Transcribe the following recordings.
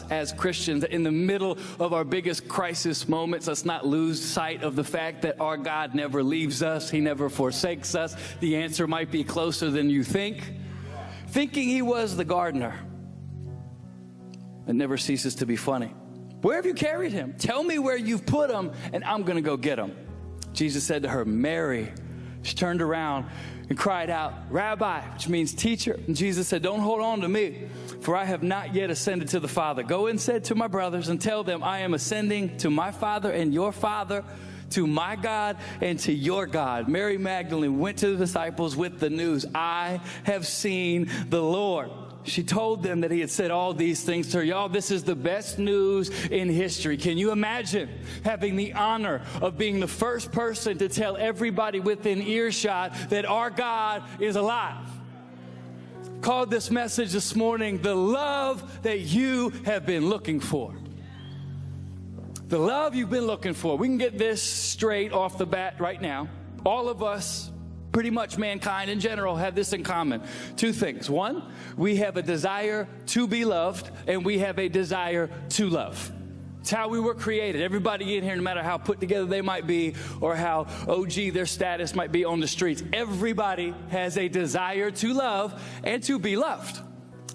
us as Christians, that in the middle of our biggest crisis moments, let's not lose sight of the fact that our God never leaves us. He never forsakes us. The answer might be closer than you think. Thinking he was the gardener. It never ceases to be funny. Where have you carried him? Tell me where you've put him, and I'm going to go get him. Jesus said to her, Mary. She turned around and cried out, Rabbi, which means teacher. And Jesus said, don't hold on to me, for I have not yet ascended to the Father. Go and say to my brothers and tell them, I am ascending to my Father and your Father, to my God and to your God. Mary Magdalene went to the disciples with the news, I have seen the Lord. She told them that he had said all these things to her. Y'all, this is the best news in history. Can you imagine having the honor of being the first person to tell everybody within earshot that our God is alive? Called this message this morning, the love that you have been looking for. The love you've been looking for. We can get this straight off the bat right now. All of us, pretty much mankind in general, have this in common. Two things. One, we have a desire to be loved, and we have a desire to love. It's how we were created. Everybody in here, no matter how put together they might be or how OG their status might be on the streets, everybody has a desire to love and to be loved.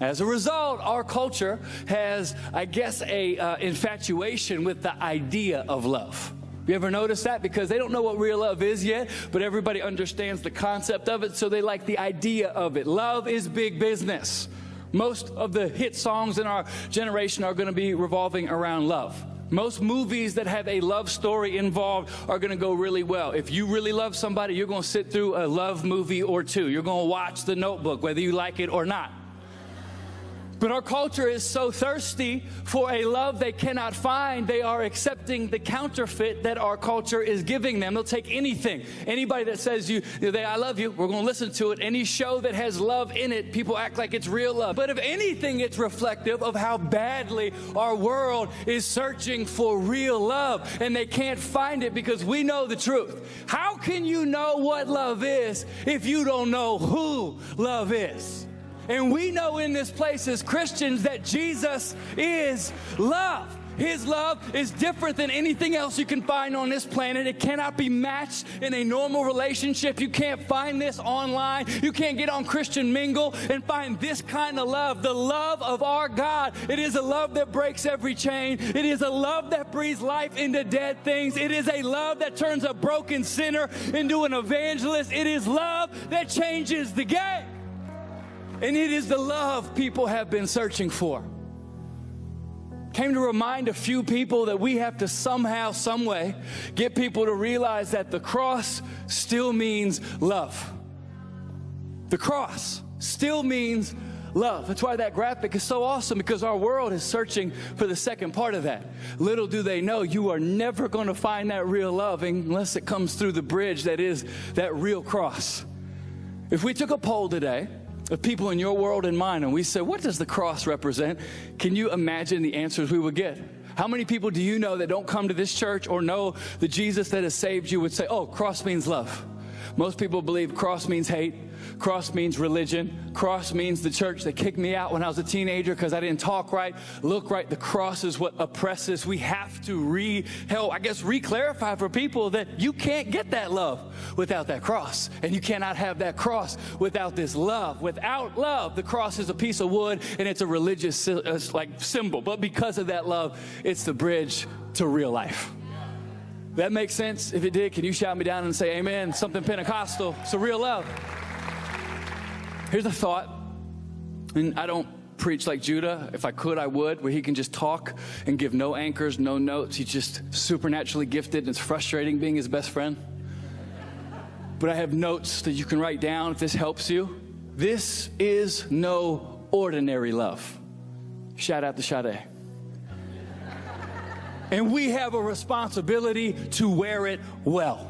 As a result, our culture has, I guess, a infatuation with the idea of love. You ever notice that? Because they don't know what real love is yet, but everybody understands the concept of it, so they like the idea of it. Love is big business. Most of the hit songs in our generation are going to be revolving around love. Most movies that have a love story involved are going to go really well. If you really love somebody, you're going to sit through a love movie or two. You're going to watch The Notebook, whether you like it or not. But our culture is so thirsty for a love they cannot find, they are accepting the counterfeit that our culture is giving them. They'll take anything. Anybody that says, I love you, we're going to listen to it. Any show that has love in it, people act like it's real love. But if anything, it's reflective of how badly our world is searching for real love. And they can't find it because we know the truth. How can you know what love is if you don't know who love is? And we know in this place as Christians that Jesus is love. His love is different than anything else you can find on this planet. It cannot be matched in a normal relationship. You can't find this online. You can't get on Christian Mingle and find this kind of love. The love of our God. It is a love that breaks every chain. It is a love that breathes life into dead things. It is a love that turns a broken sinner into an evangelist. It is love that changes the game. And it is the love people have been searching for. Came to remind a few people that we have to somehow, some way, get people to realize that the cross still means love. The cross still means love. That's why that graphic is so awesome, because our world is searching for the second part of that. Little do they know, you are never going to find that real love unless it comes through the bridge that is that real cross. If we took a poll today of people in your world and mine, and we said, what does the cross represent? Can you imagine the answers we would get? How many people do you know that don't come to this church or know the Jesus that has saved you would say, oh, cross means love? Most people believe cross means hate. Cross means religion. Cross means the church that kicked me out when I was a teenager because I didn't talk right, look right. The cross is what oppresses. We have to re-clarify for people that you can't get that love without that cross. And you cannot have that cross without this love. Without love, the cross is a piece of wood and it's a religious symbol. But because of that love, it's the bridge to real life. That makes sense? If it did, can you shout me down and say amen? Something Pentecostal. It's a real love. Here's a thought, and I don't preach like Judah. If I could, I would, where he can just talk and give no anchors, no notes. He's just supernaturally gifted, and it's frustrating being his best friend. But I have notes that you can write down if this helps you. This is no ordinary love. Shout out to Sade. And we have a responsibility to wear it well.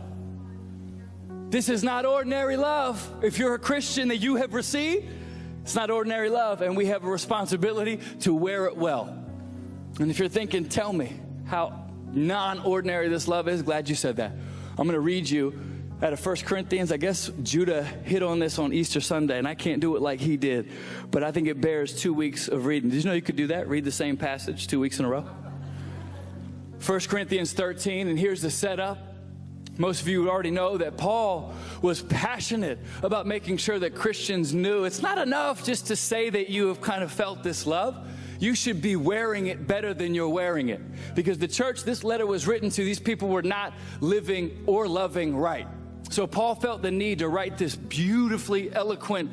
This is not ordinary love. If you're a Christian that you have received, it's not ordinary love, and we have a responsibility to wear it well. And if you're thinking, tell me how non-ordinary this love is, glad you said that. I'm going to read you out of 1 Corinthians. I guess Judah hit on this on Easter Sunday, and I can't do it like he did, but I think it bears 2 weeks of reading. Did you know you could do that? Read the same passage 2 weeks in a row? 1 Corinthians 13, and here's the setup. Most of you already know that Paul was passionate about making sure that Christians knew it's not enough just to say that you have kind of felt this love. You should be wearing it better than you're wearing it. Because the church this letter was written to, these people were not living or loving right. So Paul felt the need to write this beautifully eloquent,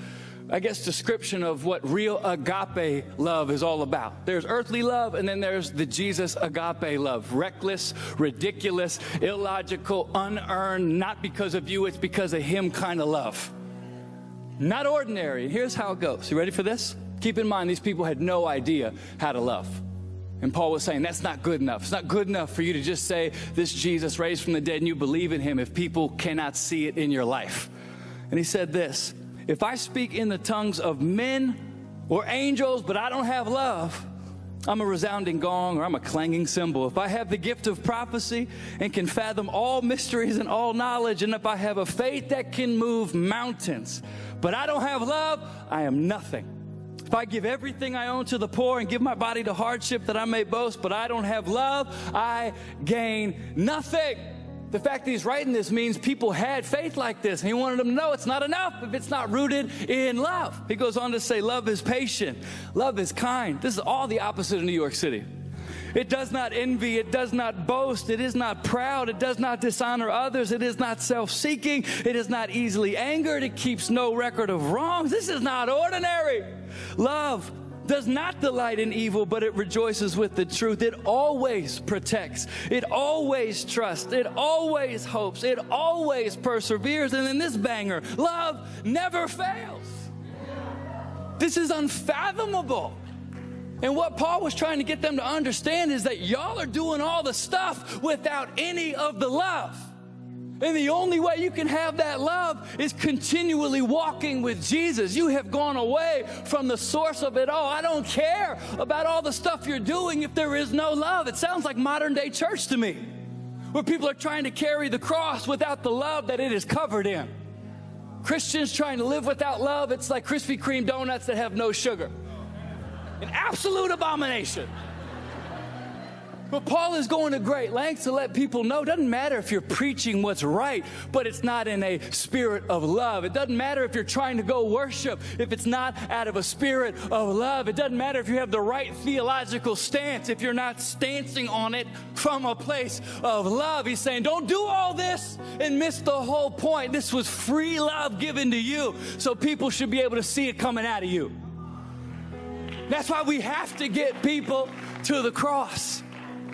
I guess, description of what real agape love is all about. There's earthly love, and then there's the Jesus agape love. Reckless, ridiculous, illogical, unearned, not because of you, it's because of him kind of love. Not ordinary. Here's how it goes. You ready for this? Keep in mind, these people had no idea how to love. And Paul was saying, that's not good enough. It's not good enough for you to just say, this Jesus raised from the dead, and you believe in him if people cannot see it in your life. And he said this, if I speak in the tongues of men or angels, but I don't have love, I'm a resounding gong or I'm a clanging cymbal. If I have the gift of prophecy and can fathom all mysteries and all knowledge, and if I have a faith that can move mountains, but I don't have love, I am nothing. If I give everything I own to the poor and give my body to hardship that I may boast, but I don't have love, I gain nothing. The fact that he's writing this means people had faith like this, and he wanted them to know it's not enough if it's not rooted in love. He goes on to say, love is patient, love is kind. This is all the opposite of New York City. It does not envy, it does not boast, it is not proud, it does not dishonor others, it is not self-seeking, it is not easily angered, it keeps no record of wrongs. This is not ordinary. Love does not delight in evil, but it rejoices with the truth. It always protects. It always trusts. It always hopes. It always perseveres. And then this banger, love never fails. This is unfathomable. And what Paul was trying to get them to understand is that y'all are doing all the stuff without any of the love. And the only way you can have that love is continually walking with Jesus. You have gone away from the source of it all. I don't care about all the stuff you're doing if there is no love. It sounds like modern day church to me, where people are trying to carry the cross without the love that it is covered in. Christians trying to live without love, it's like Krispy Kreme donuts that have no sugar. An absolute abomination. But Paul is going to great lengths to let people know it doesn't matter if you're preaching what's right, but it's not in a spirit of love. It doesn't matter if you're trying to go worship, if it's not out of a spirit of love. It doesn't matter if you have the right theological stance, if you're not stancing on it from a place of love. He's saying, don't do all this and miss the whole point. This was free love given to you, so people should be able to see it coming out of you. That's why we have to get people to the cross,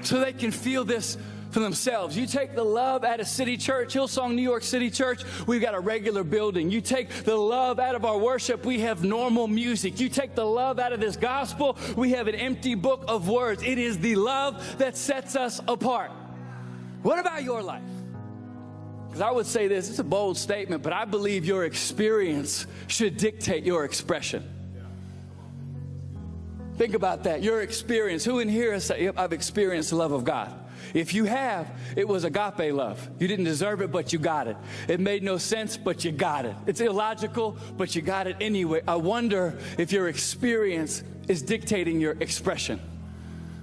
so they can feel this for themselves. You take the love out of City Church, Hillsong New York City Church, we've got a regular building. You take the love out of our worship, we have normal music. You take the love out of this gospel, we have an empty book of words. It is the love that sets us apart. What about your life? Because I would say this, it's a bold statement, but I believe your experience should dictate your expression. Think about that, your experience. Who in here has said, yep, I've experienced the love of God? If you have, it was agape love. You didn't deserve it, but you got it. It made no sense, but you got it. It's illogical, but you got it anyway. I wonder if your experience is dictating your expression.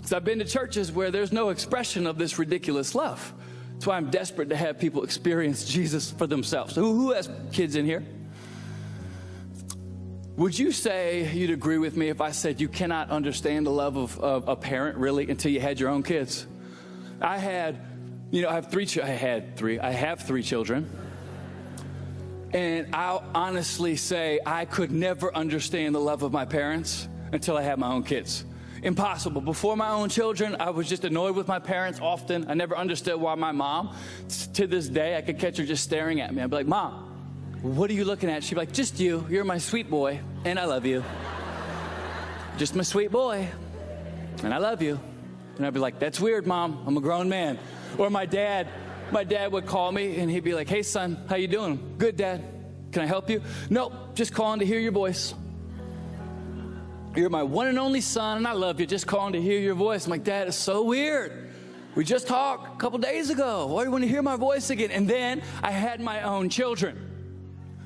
So I've been to churches where there's no expression of this ridiculous love. That's why I'm desperate to have people experience Jesus for themselves. So who has kids in here? Would you say you'd agree with me if I said you cannot understand the love of a parent really until you had your own kids? I have three children. And I'll honestly say I could never understand the love of my parents until I had my own kids. Impossible. Before my own children, I was just annoyed with my parents often. I never understood why my mom, to this day, I could catch her just staring at me. I'd be like, Mom, what are you looking at? She'd be like, just you. You're my sweet boy, and I love you. Just my sweet boy, and I love you. And I'd be like, that's weird, Mom. I'm a grown man. Or my dad would call me, and he'd be like, hey, son, how you doing? Good, Dad. Can I help you? Nope, just calling to hear your voice. You're my one and only son, and I love you. Just calling to hear your voice. I'm like, Dad, it's so weird. We just talked a couple days ago. Why do you want to hear my voice again? And then I had my own children.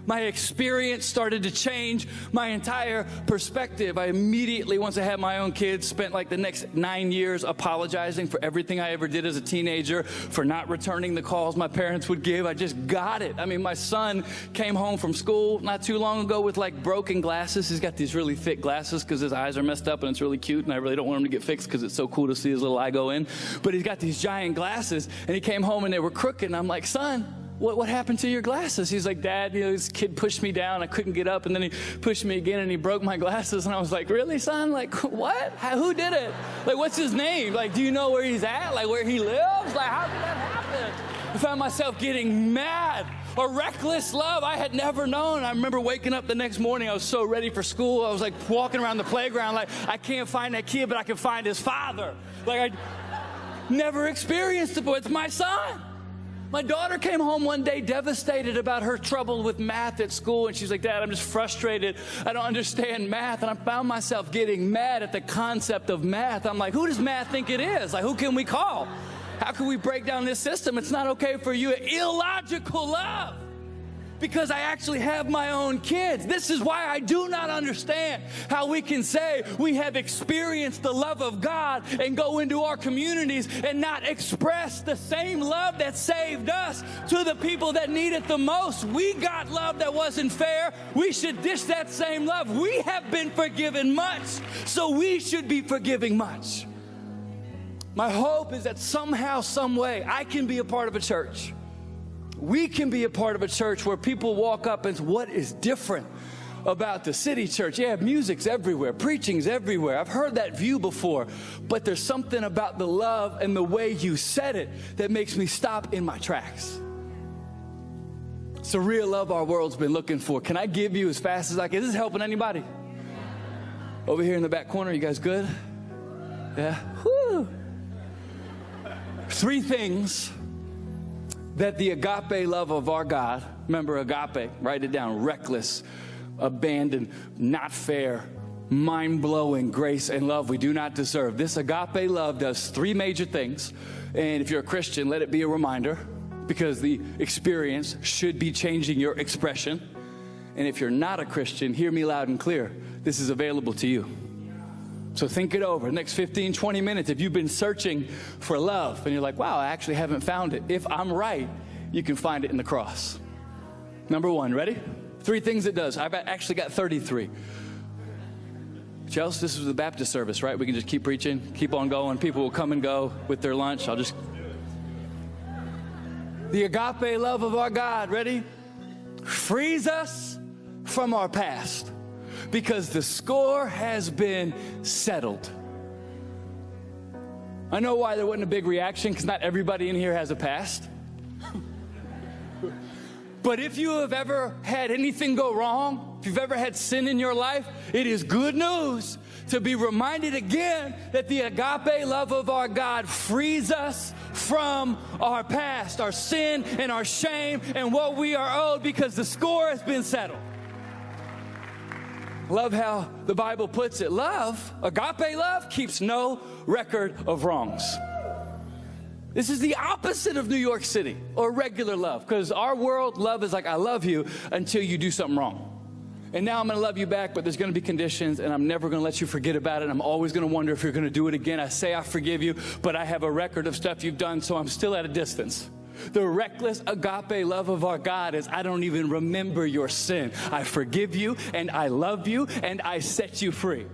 My experience started to change my entire perspective. I immediately, once I had my own kids, spent like the next 9 years apologizing for everything I ever did as a teenager, for not returning the calls my parents would give. I just got it. I mean, my son came home from school not too long ago with like broken glasses. He's got these really thick glasses because his eyes are messed up and it's really cute, and I really don't want him to get fixed because it's so cool to see his little eye go in. But he's got these giant glasses, and he came home and they were crooked, and I'm like, son, what happened to your glasses? He's like, Dad, this kid pushed me down. I couldn't get up, and then he pushed me again, and he broke my glasses. And I was like, really, son? Like, what? Who did it? Like, what's his name? Like, do you know where he's at? Like, where he lives? Like, how did that happen? I found myself getting mad. A reckless love I had never known. I remember waking up the next morning. I was so ready for school. I was like walking around the playground like, I can't find that kid, but I can find his father. Like, I never experienced it, but it's my son. My daughter came home one day devastated about her trouble with math at school, and she's like, Dad, I'm just frustrated. I don't understand math. And I found myself getting mad at the concept of math. I'm like, who does math think it is? Like, who can we call? How can we break down this system? It's not okay for you. Illogical love. Because I actually have my own kids. This is why I do not understand how we can say we have experienced the love of God and go into our communities and not express the same love that saved us to the people that need it the most. We got love that wasn't fair. We should dish that same love. We have been forgiven much, so we should be forgiving much. My hope is that somehow, some way, I can be a part of a church. We can be a part of a church where people walk up and say, what is different about the city church? Yeah, music's everywhere, preaching's everywhere. I've heard that view before, but there's something about the love and the way you said it that makes me stop in my tracks. It's the real love our world's been looking for. Can I give you as fast as I can? Is this helping anybody? Over here in the back corner, you guys good? Yeah? Woo! 3 things that the agape love of our God, remember agape, write it down, reckless, abandoned, not fair, mind-blowing grace and love we do not deserve. This agape love does 3 major things, and if you're a Christian, let it be a reminder, because the experience should be changing your expression. And if you're not a Christian, hear me loud and clear, this is available to you. So think it over. The next 15, 20 minutes, if you've been searching for love and you're like, wow, I actually haven't found it. If I'm right, you can find it in the cross. Number 1, ready? 3 things it does. I've actually got 33. Chelsea, this is the Baptist service, right? We can just keep preaching, keep on going. People will come and go with their lunch. The agape love of our God, ready? Frees us from our past, because the score has been settled. I know why there wasn't a big reaction, because not everybody in here has a past. But if you have ever had anything go wrong, if you've ever had sin in your life, it is good news to be reminded again that the agape love of our God frees us from our past, our sin and our shame and what we are owed, because the score has been settled. Love how the Bible puts it. Love, agape love, keeps no record of wrongs. This is the opposite of New York City or regular love, because our world, love is like, I love you until you do something wrong. And now I'm going to love you back, but there's going to be conditions, and I'm never going to let you forget about it. I'm always going to wonder if you're going to do it again. I say I forgive you, but I have a record of stuff you've done, so I'm still at a distance. The reckless agape love of our God is, I don't even remember your sin. I forgive you, and I love you, and I set you free.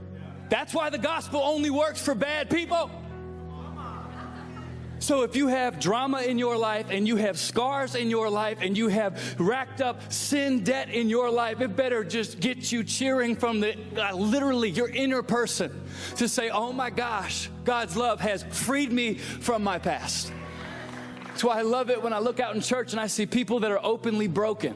That's why the gospel only works for bad people. So if you have drama in your life, and you have scars in your life, and you have racked up sin debt in your life, it better just get you cheering from the literally your inner person to say, oh my gosh, God's love has freed me from my past. That's why I love it when I look out in church and I see people that are openly broken.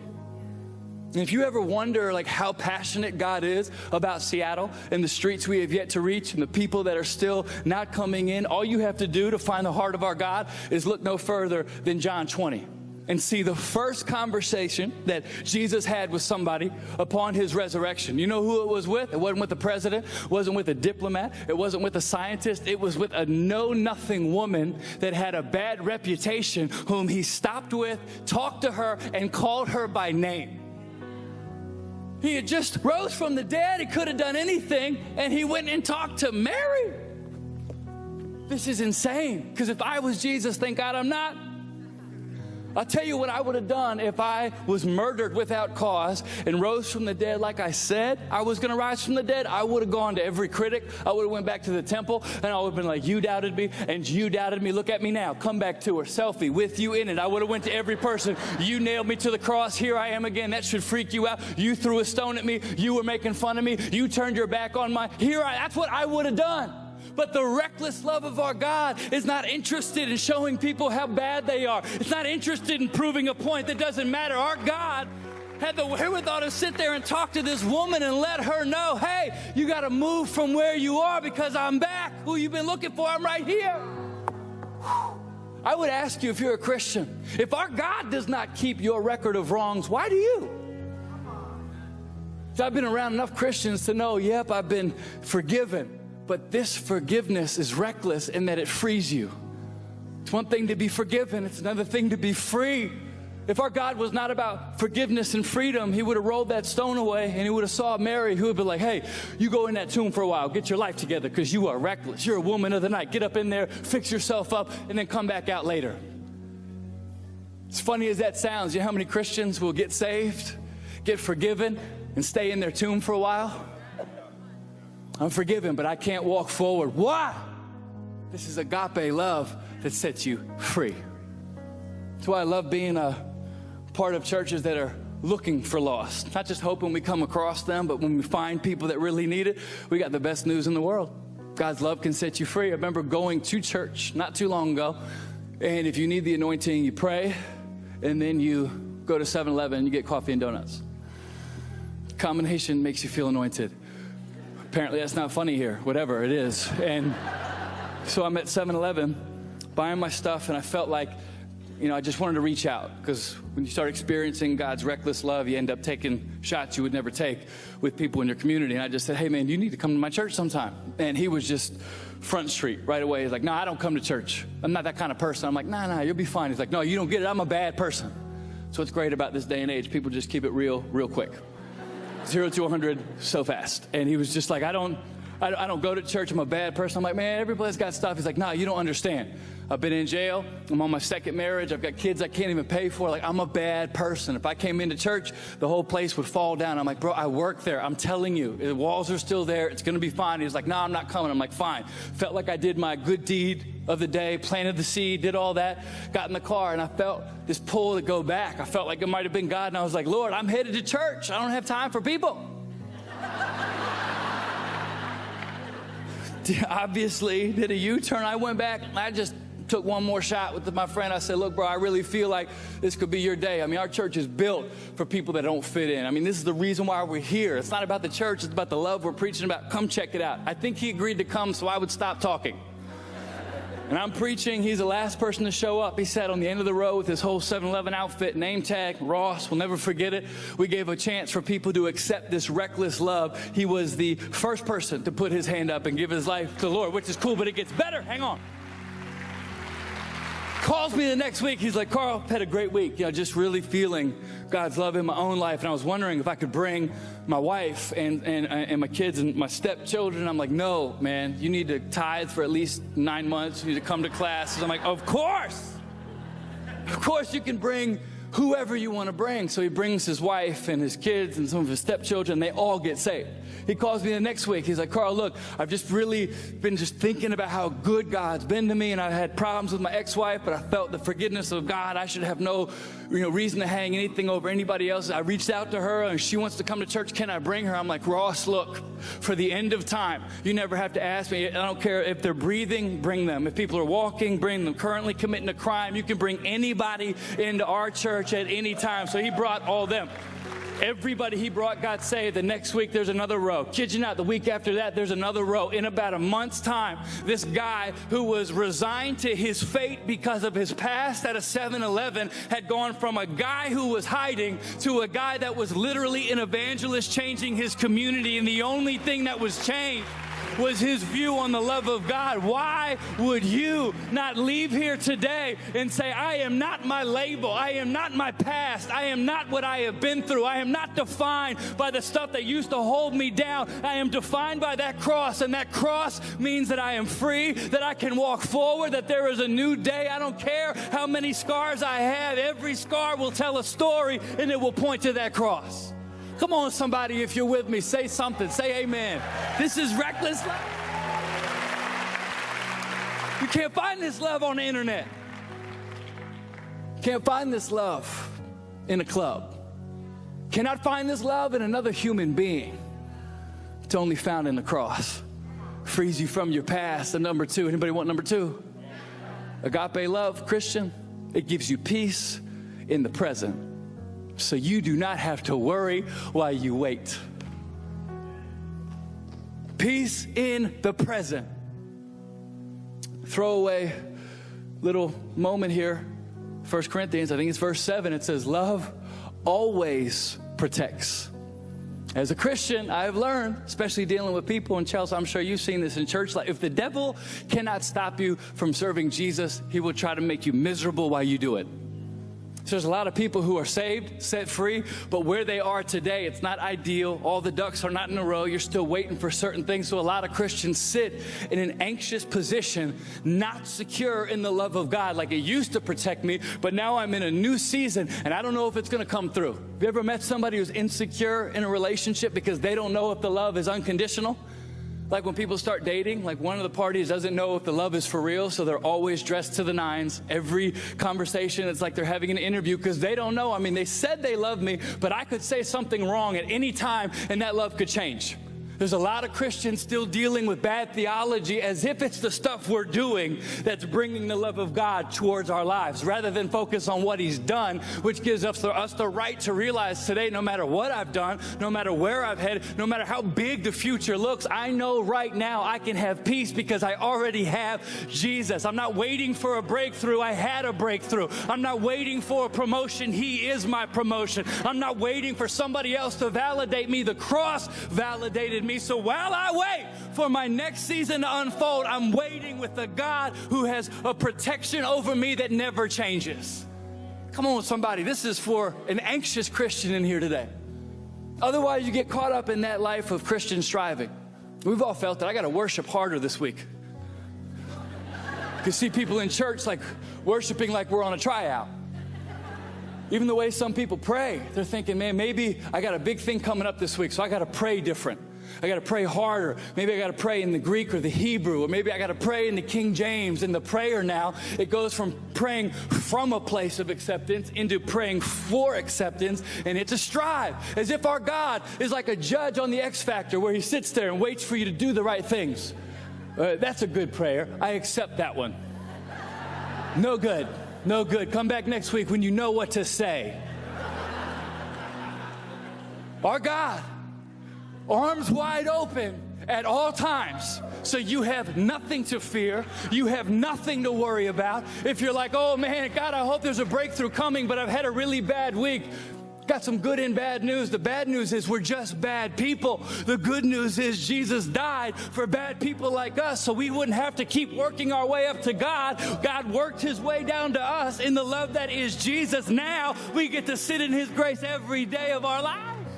And if you ever wonder like how passionate God is about Seattle and the streets we have yet to reach and the people that are still not coming in, all you have to do to find the heart of our God is look no further than John 20. and see the first conversation that Jesus had with somebody upon his resurrection. You know who it was with? It wasn't with the president, it wasn't with a diplomat, it wasn't with a scientist, it was with a know-nothing woman that had a bad reputation, whom he stopped with, talked to her, and called her by name. He had just rose from the dead, he could have done anything, and he went and talked to Mary. This is insane, because if I was Jesus, thank God I'm not. I'll tell you what I would have done if I was murdered without cause and rose from the dead like I said I was going to rise from the dead. I would have gone to every critic. I would have went back to the temple, and I would have been like, you doubted me, and you doubted me. Look at me now. Come back to her. Selfie with you in it. I would have went to every person. You nailed me to the cross. Here I am again. That should freak you out. You threw a stone at me. You were making fun of me. You turned your back on my... That's what I would have done. But the reckless love of our God is not interested in showing people how bad they are. It's not interested in proving a point that doesn't matter. Our God had the wherewithal to sit there and talk to this woman and let her know, hey, you got to move from where you are because I'm back. Who you've been looking for, I'm right here. I would ask you, if you're a Christian, if our God does not keep your record of wrongs, why do you? So I've been around enough Christians to know, yep, I've been forgiven. But this forgiveness is reckless in that it frees you. It's one thing to be forgiven. It's another thing to be free. If our God was not about forgiveness and freedom, he would have rolled that stone away, and he would have saw Mary, who would be like, hey, you go in that tomb for a while. Get your life together because you are reckless. You're a woman of the night. Get up in there, fix yourself up, and then come back out later. As funny as that sounds, you know how many Christians will get saved, get forgiven, and stay in their tomb for a while? I'm forgiven, but I can't walk forward. Why? This is agape love that sets you free. That's why I love being a part of churches that are looking for lost. Not just hoping we come across them, but when we find people that really need it, we got the best news in the world. God's love can set you free. I remember going to church not too long ago, and if you need the anointing, you pray, and then you go to 7-Eleven and you get coffee and donuts. Combination makes you feel anointed. Apparently that's not funny here, whatever it is. And so I'm at 7-Eleven buying my stuff, and I felt like, I just wanted to reach out, because when you start experiencing God's reckless love, you end up taking shots you would never take with people in your community. And I just said, hey man, you need to come to my church sometime. And he was just front street right away. He's like, no, I don't come to church. I'm not that kind of person. I'm like, nah, you'll be fine. He's like, no, you don't get it. I'm a bad person. So what's great about this day and age, people just keep it real quick. 0 to 100 so fast. And he was just like, I don't go to church. I'm a bad person. I'm like, man, everybody's got stuff. He's like, nah, you don't understand. I've been in jail. I'm on my second marriage. I've got kids I can't even pay for. Like, I'm a bad person. If I came into church, the whole place would fall down. I'm like, bro, I work there. I'm telling you, the walls are still there. It's going to be fine. He's like, no, I'm not coming. I'm like, fine. Felt like I did my good deed of the day, planted the seed, did all that, got in the car, and I felt this pull to go back. I felt like it might have been God, and I was like, Lord, I'm headed to church. I don't have time for people. Obviously did a U-turn. I went back, and I just took one more shot with my friend. I said, look, bro, I really feel like this could be your day. I mean, our church is built for people that don't fit in. I mean, this is the reason why we're here. It's not about the church. It's about the love we're preaching about. Come check it out. I think he agreed to come so I would stop talking. And I'm preaching. He's the last person to show up. He sat on the end of the row with his whole 7-Eleven outfit, name tag, Ross. We'll never forget it. We gave a chance for people to accept this reckless love. He was the first person to put his hand up and give his life to the Lord, which is cool, but it gets better. Hang on. Calls me the next week. He's like, Karl, had a great week. Just really feeling God's love in my own life. And I was wondering if I could bring my wife and my kids and my stepchildren. I'm like, no, man, you need to tithe for at least 9 months. You need to come to classes. I'm like, of course you can bring whoever you want to bring. So he brings his wife and his kids and some of his stepchildren. They all get saved. He calls me the next week. He's like, Karl, look, I've just really been just thinking about how good God's been to me, and I had problems with my ex-wife, but I felt the forgiveness of God. I should have no reason to hang anything over anybody else. I reached out to her, and she wants to come to church. Can I bring her? I'm like, Ross, look, for the end of time, you never have to ask me. I don't care if they're breathing, bring them. If people are walking, bring them. Currently committing a crime, you can bring anybody into our church at any time. So he brought all them. Everybody he brought got saved. The next week, there's another row. Kid you not, the week after that, there's another row. In about a month's time, this guy who was resigned to his fate because of his past at a 7-Eleven had gone from a guy who was hiding to a guy that was literally an evangelist changing his community. And the only thing that was changed was his view on the love of God. Why would you not leave here today and say, I am not my label, I am not my past, I am not what I have been through, I am not defined by the stuff that used to hold me down, I am defined by that cross, and that cross means that I am free, that I can walk forward, that there is a new day. I don't care how many scars I have, every scar will tell a story and it will point to that cross. Come on, somebody, if you're with me, say something. Say amen. This is reckless love. You can't find this love on the internet. Can't find this love in a club. Cannot find this love in another human being. It's only found in the cross. Frees you from your past. And number two, anybody want number two? Agape love, Christian, it gives you peace in the present. So you do not have to worry while you wait. Peace in the present. Throwaway little moment here. 1 Corinthians, I think it's verse 7. It says, love always protects. As a Christian, I have learned, especially dealing with people in Chelsea, I'm sure you've seen this in church, like if the devil cannot stop you from serving Jesus, he will try to make you miserable while you do it. So there's a lot of people who are saved, set free, but where they are today, it's not ideal. All the ducks are not in a row. You're still waiting for certain things. So a lot of Christians sit in an anxious position, not secure in the love of God. Like it used to protect me, but now I'm in a new season, and I don't know if it's going to come through. Have you ever met somebody who's insecure in a relationship because they don't know if the love is unconditional? Like when people start dating, like one of the parties doesn't know if the love is for real, so they're always dressed to the nines. Every conversation, it's like they're having an interview because they don't know. I mean, they said they love me, but I could say something wrong at any time and that love could change. There's a lot of Christians still dealing with bad theology as if it's the stuff we're doing that's bringing the love of God towards our lives, rather than focus on what He's done, which gives us the right to realize today, no matter what I've done, no matter where I've headed, no matter how big the future looks, I know right now I can have peace because I already have Jesus. I'm not waiting for a breakthrough. I had a breakthrough. I'm not waiting for a promotion. He is my promotion. I'm not waiting for somebody else to validate me. The cross validated me. So while I wait for my next season to unfold, I'm waiting with a God who has a protection over me that never changes. Come on, somebody. This is for an anxious Christian in here today. Otherwise, you get caught up in that life of Christian striving. We've all felt that. I got to worship harder this week. You can see people in church like worshiping like we're on a tryout. Even the way some people pray, they're thinking, man, maybe I got a big thing coming up this week, so I got to pray different. I got to pray harder. Maybe I got to pray in the Greek or the Hebrew, or maybe I got to pray in the King James. And the prayer now, it goes from praying from a place of acceptance into praying for acceptance, and it's a strive, as if our God is like a judge on the X Factor where He sits there and waits for you to do the right things. That's a good prayer. I accept that one. No good. No good. Come back next week when you know what to say. Our God, arms wide open at all times. So you have nothing to fear. You have nothing to worry about. If you're like, oh man, God, I hope there's a breakthrough coming, but I've had a really bad week. Got some good and bad news. The bad news is we're just bad people. The good news is Jesus died for bad people like us, so we wouldn't have to keep working our way up to God. God worked His way down to us in the love that is Jesus. Now we get to sit in His grace every day of our lives.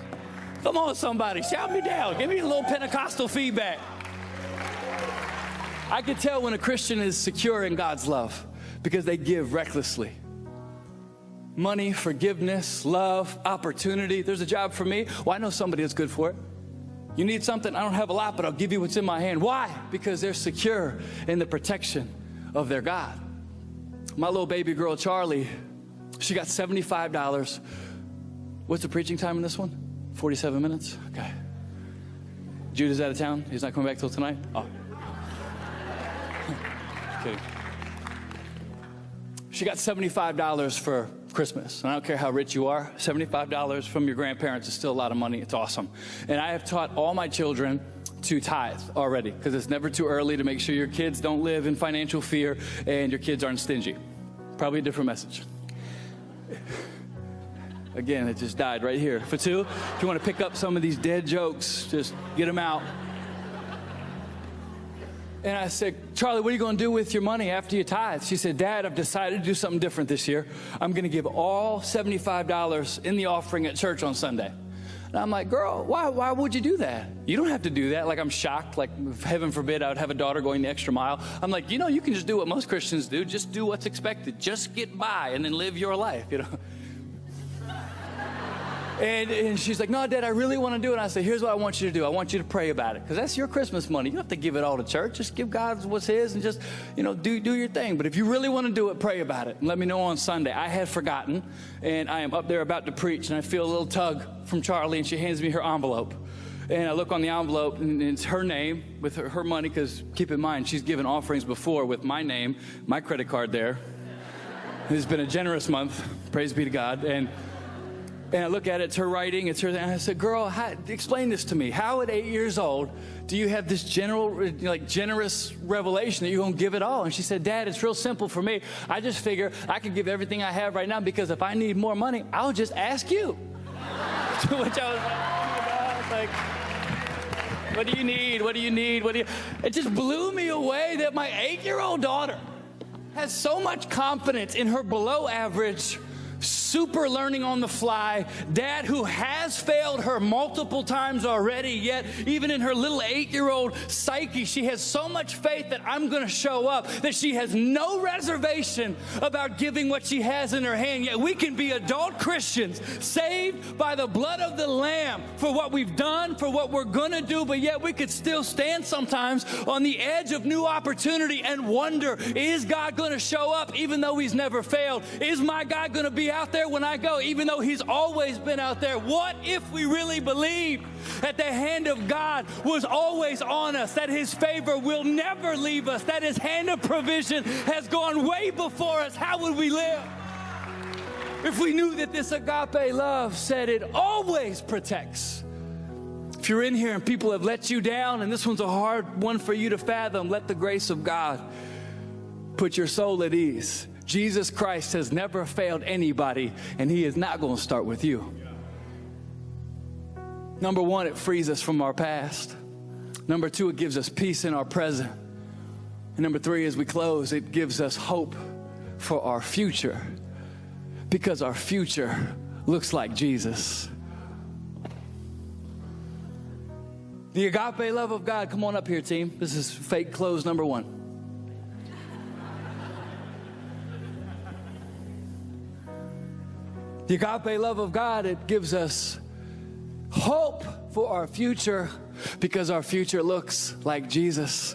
Come on, somebody, shout me down. Give me a little Pentecostal feedback. I can tell when a Christian is secure in God's love because they give recklessly. Money, forgiveness, love, opportunity. There's a job for me. Well, I know somebody that's good for it. You need something? I don't have a lot, but I'll give you what's in my hand. Why? Because they're secure in the protection of their God. My little baby girl, Charlie, she got $75. What's the preaching time in this one? 47 minutes? Okay. Judah's out of town. He's not coming back till tonight? Oh. Kidding. She got $75 for Christmas. And I don't care how rich you are, $75 from your grandparents is still a lot of money. It's awesome. And I have taught all my children to tithe already, because it's never too early to make sure your kids don't live in financial fear and your kids aren't stingy. Probably a different message. Again, it just died right here. For two, if you want to pick up some of these dead jokes, just get them out. And I said, Charlie, what are you going to do with your money after you tithe? She said, Dad, I've decided to do something different this year. I'm going to give all $75 in the offering at church on Sunday. And I'm like, girl, why would you do that? You don't have to do that. Like, I'm shocked. Like, heaven forbid I would have a daughter going the extra mile. I'm like, you can just do what most Christians do. Just do what's expected. Just get by and then live your life, And she's like, no, Dad, I really want to do it. And I said, here's what I want you to do. I want you to pray about it, because that's your Christmas money. You don't have to give it all to church. Just give God what's his and just, do your thing. But if you really want to do it, pray about it. And let me know on Sunday. I had forgotten, and I am up there about to preach, and I feel a little tug from Charlie, and she hands me her envelope. And I look on the envelope, and it's her name with her money, because keep in mind, she's given offerings before with my name, my credit card there. It's been a generous month. Praise be to God. And I look at it, it's her writing, it's her, and I said, girl, explain this to me. How at 8 years old do you have this generous revelation that you're going to give it all? And she said, Dad, it's real simple for me. I just figure I could give everything I have right now, because if I need more money, I'll just ask you. To which I was like, oh my God, what do you need? What do you need? It just blew me away that my 8-year-old daughter has so much confidence in her below average, super learning on the fly dad who has failed her multiple times already, yet even in her little 8-year-old psyche, she has so much faith that I'm going to show up, that she has no reservation about giving what she has in her hand. Yet we can be adult Christians, saved by the blood of the Lamb for what we've done, for what we're going to do, but yet we could still stand sometimes on the edge of new opportunity and wonder, is God going to show up even though he's never failed? Is my God going to be out there when I go, even though he's always been out there? What if we really believed that the hand of God was always on us, that his favor will never leave us, that his hand of provision has gone way before us? How would we live if we knew that this agape love said it always protects? If you're in here and people have let you down, and this one's a hard one for you to fathom, let the grace of God put your soul at ease. Jesus Christ has never failed anybody, and he is not going to start with you. Number one, it frees us from our past. Number two, it gives us peace in our present. And number three, as we close, it gives us hope for our future, because our future looks like Jesus. The agape love of God. Come on up here, team. This is fake close number one. The agape love of God, it gives us hope for our future, because our future looks like Jesus.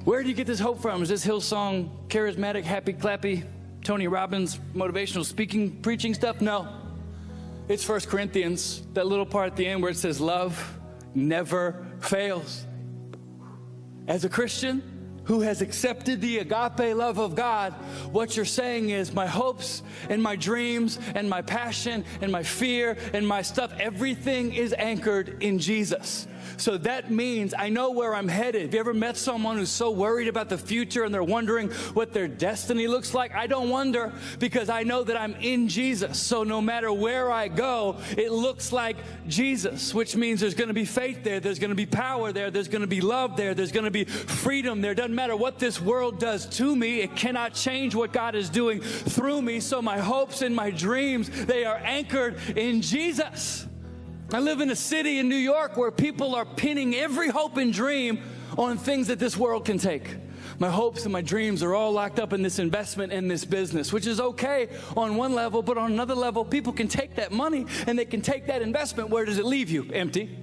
Where do you get this hope from? Is this Hillsong, charismatic, happy, clappy, Tony Robbins, motivational speaking, preaching stuff? No. It's 1 Corinthians, that little part at the end where it says love never fails. As a Christian who has accepted the agape love of God, what you're saying is, my hopes and my dreams and my passion and my fear and my stuff, everything is anchored in Jesus. So that means I know where I'm headed. Have you ever met someone who's so worried about the future and they're wondering what their destiny looks like? I don't wonder, because I know that I'm in Jesus. So no matter where I go, it looks like Jesus, which means there's going to be faith there. There's going to be power there. There's going to be love there. There's going to be freedom there. Doesn't matter what this world does to me. It cannot change what God is doing through me. So my hopes and my dreams, they are anchored in Jesus. I live in a city in New York where people are pinning every hope and dream on things that this world can take. My hopes and my dreams are all locked up in this investment in this business, which is okay on one level, but on another level, people can take that money and they can take that investment. Where does it leave you? Empty.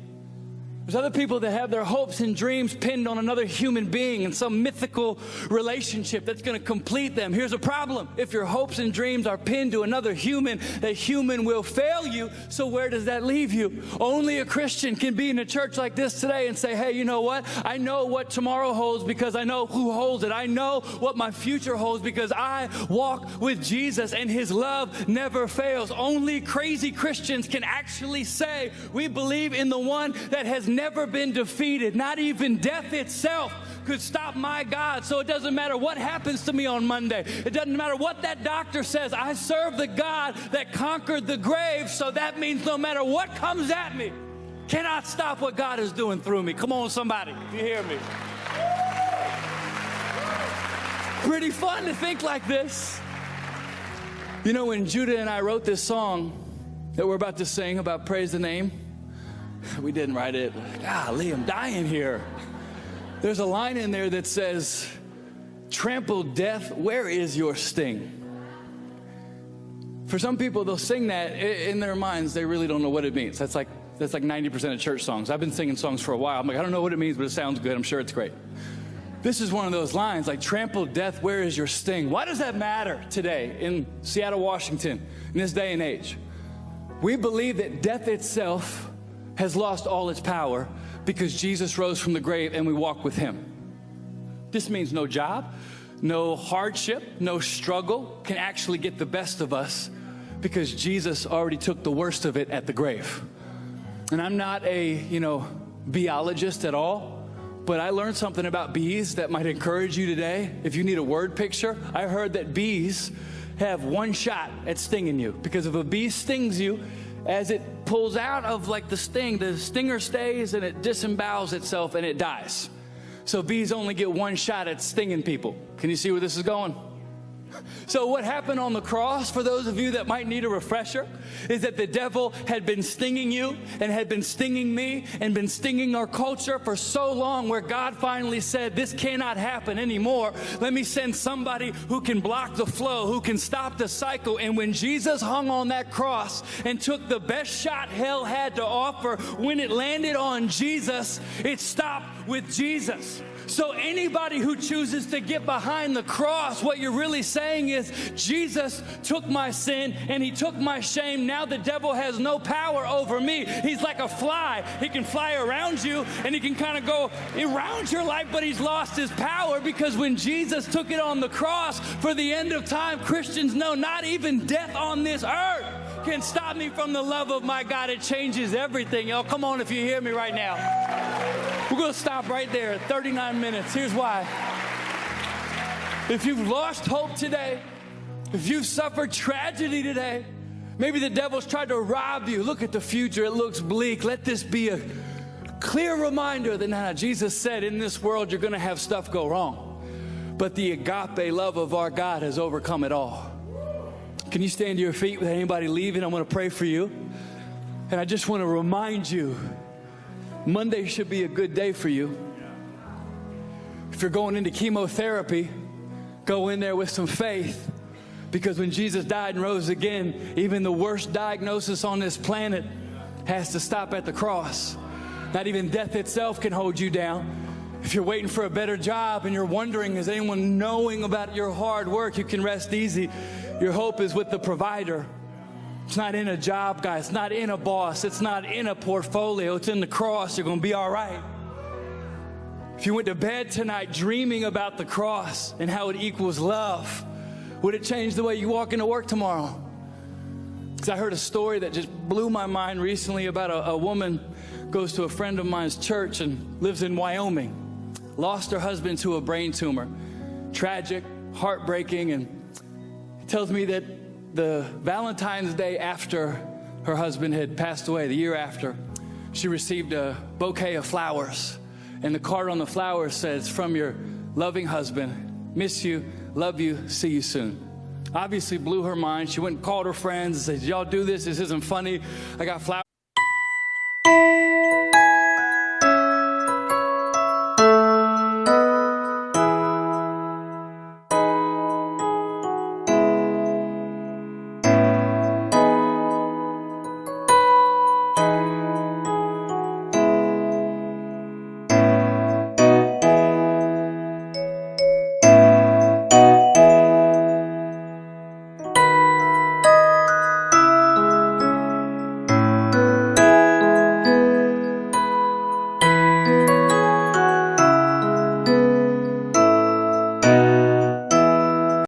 There's other people that have their hopes and dreams pinned on another human being and some mythical relationship that's going to complete them. Here's a problem. If your hopes and dreams are pinned to another human, that human will fail you. So where does that leave you? Only a Christian can be in a church like this today and say, hey, you know what? I know what tomorrow holds because I know who holds it. I know what my future holds because I walk with Jesus and his love never fails. Only crazy Christians can actually say, we believe in the one that has never been defeated. Not even death itself could stop my God. So it doesn't matter what happens to me on Monday. It doesn't matter what that doctor says. I serve the God that conquered the grave. So that means no matter what comes at me, cannot stop what God is doing through me. Come on, somebody, if you hear me. Pretty fun to think like this. You know, when Judah and I wrote this song that we're about to sing about Praise the Name, we didn't write it. Golly, I'm dying here. There's a line in there that says, trample death, where is your sting? For some people, they'll sing that in their minds. They really don't know what it means. That's like 90% of church songs. I've been singing songs for a while. I'm like, I don't know what it means, but it sounds good. I'm sure it's great. This is one of those lines, like, trample death, where is your sting? Why does that matter today in Seattle, Washington, in this day and age? We believe that death itself has lost all its power because Jesus rose from the grave and we walk with him. This means no job, no hardship, no struggle can actually get the best of us because Jesus already took the worst of it at the grave. And I'm not a, biologist at all, but I learned something about bees that might encourage you today. If you need a word picture, I heard that bees have one shot at stinging you, because if a bee stings you, as it pulls out of the sting, the stinger stays and it disembowels itself and it dies. So bees only get one shot at stinging people. Can you see where this is going? So what happened on the cross, for those of you that might need a refresher, is that the devil had been stinging you and had been stinging me and been stinging our culture for so long, where God finally said, this cannot happen anymore. Let me send somebody who can block the flow, who can stop the cycle. And when Jesus hung on that cross and took the best shot hell had to offer, when it landed on Jesus, it stopped with Jesus. So anybody who chooses to get behind the cross, what you're really saying is, Jesus took my sin and he took my shame. Now the devil has no power over me. He's like a fly. He can fly around you and he can kind of go around your life, but he's lost his power, because when Jesus took it on the cross for the end of time, Christians know not even death on this earth can stop me from the love of my God. It changes everything. Y'all, come on if you hear me right now. We're going to stop right there at 39 minutes. Here's why. If you've lost hope today, if you've suffered tragedy today, maybe the devil's tried to rob you. Look at the future. It looks bleak. Let this be a clear reminder that Jesus said, in this world you're going to have stuff go wrong, but the agape love of our God has overcome it all. Can you stand to your feet with anybody leaving? I'm going to pray for you. And I just want to remind you, Monday should be a good day for you. If you're going into chemotherapy, go in there with some faith, because when Jesus died and rose again, even the worst diagnosis on this planet has to stop at the cross. Not even death itself can hold you down. If you're waiting for a better job and you're wondering, is anyone knowing about your hard work, you can rest easy. Your hope is with the provider. It's not in a job, guys. It's not in a boss. It's not in a portfolio. It's in the cross. You're going to be all right. If you went to bed tonight dreaming about the cross and how it equals love, would it change the way you walk into work tomorrow? Because I heard a story that just blew my mind recently about a woman goes to a friend of mine's church and lives in Wyoming. Lost her husband to a brain tumor. Tragic, heartbreaking, and tells me that the Valentine's Day after her husband had passed away, the year after, she received a bouquet of flowers. And the card on the flowers says, from your loving husband, miss you, love you, see you soon. Obviously blew her mind. She went and called her friends and said, y'all do this? This isn't funny. I got flowers.